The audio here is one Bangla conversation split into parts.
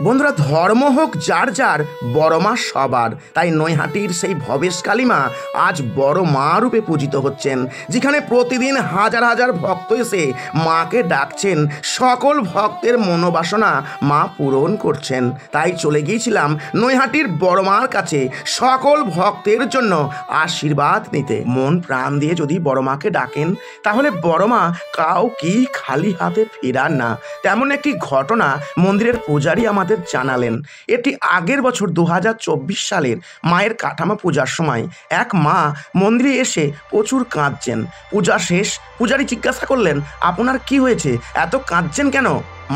বন্ধুরা, ধর্ম হোক যার যার, বড় মা সবার। তাই নৈহাটির সেই ভবেশ কালীমা আজ বড় মা রূপে পূজিত হচ্ছেন, যেখানে প্রতিদিন হাজার হাজার ভক্ত এসে মাকে ডাকছেন, সকল ভক্তের মনোবাসনা মা পূরণ করছেন। তাই চলে গিয়েছিলাম নৈহাটির বড় মার কাছে সকল ভক্তের জন্য আশীর্বাদ নিতে। মন প্রাণ দিয়ে যদি বড় মাকে ডাকেন, তাহলে বড় মা কাউকেই খালি হাতে ফেরান না। তেমন একটি ঘটনা মন্দিরের পূজারী আমাদের জানালেন। এটি আগের বছর 2024 সালের মায়ের কাঠামো পূজার সময় এক মা মন্দিরে এসে প্রচুর কাঁদছেন। পূজা শেষ, পূজারী জিজ্ঞাসা করলেন, আপনার কি হয়েছে, এত কাঁদছেন কেন?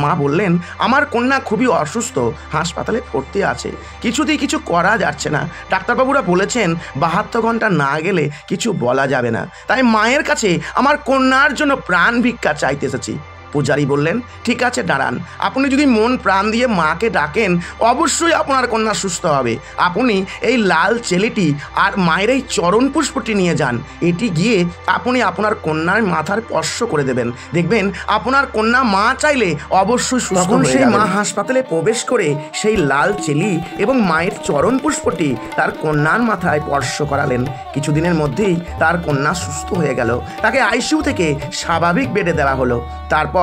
মা বললেন, আমার কন্যা খুবই অসুস্থ, হাসপাতালে ভর্তি আছে, কিছুতেই কিছু করা যাচ্ছে না। ডাক্তারবাবুরা বলেছেন 72 ঘন্টা না গেলে কিছু বলা যাবে না। তাই মায়ের কাছে আমার কন্যার জন্য প্রাণ ভিক্ষা চাইতে এসেছি। পূজারী বললেন, ঠিক আছে, দাঁড়ান। আপনি যদি মন প্রাণ দিয়ে মাকে ডাকেন, অবশ্যই আপনার কন্যা সুস্থ হবে। আপনি এই লাল চেলিটি আর মায়ের এই চরণ পুষ্পটি নিয়ে যান। এটি গিয়ে আপনি আপনার কন্যার মাথার স্পর্শ করে দেবেন, দেখবেন আপনার কন্যা মা চাইলে অবশ্যই সুস্থ হয়ে যাবে। সেই মা হাসপাতালে প্রবেশ করে সেই লাল চেলি এবং মায়ের চরণ পুষ্পটি তার কন্যার মাথায় স্পর্শ করালেন। কিছুদিনের মধ্যেই তার কন্যা সুস্থ হয়ে গেল। তাকে আইসিইউ থেকে স্বাভাবিক বেডে দেওয়া হলো। তারপর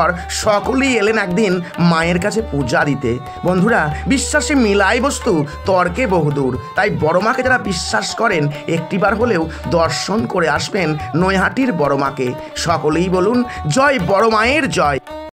সকলেই এলেন একদিন মায়ের কাছে পূজা দিতে। বন্ধুরা, বিশ্বাসে মিলাই বস্তু, তর্কে বহুদূর। তাই বড় মাকে যারা বিশ্বাস করেন, একটিবার হলেও দর্শন করে আসবেন নৈহাটির বড় মাকে। সকলেই বলুন, জয় বড় মায়ের জয়।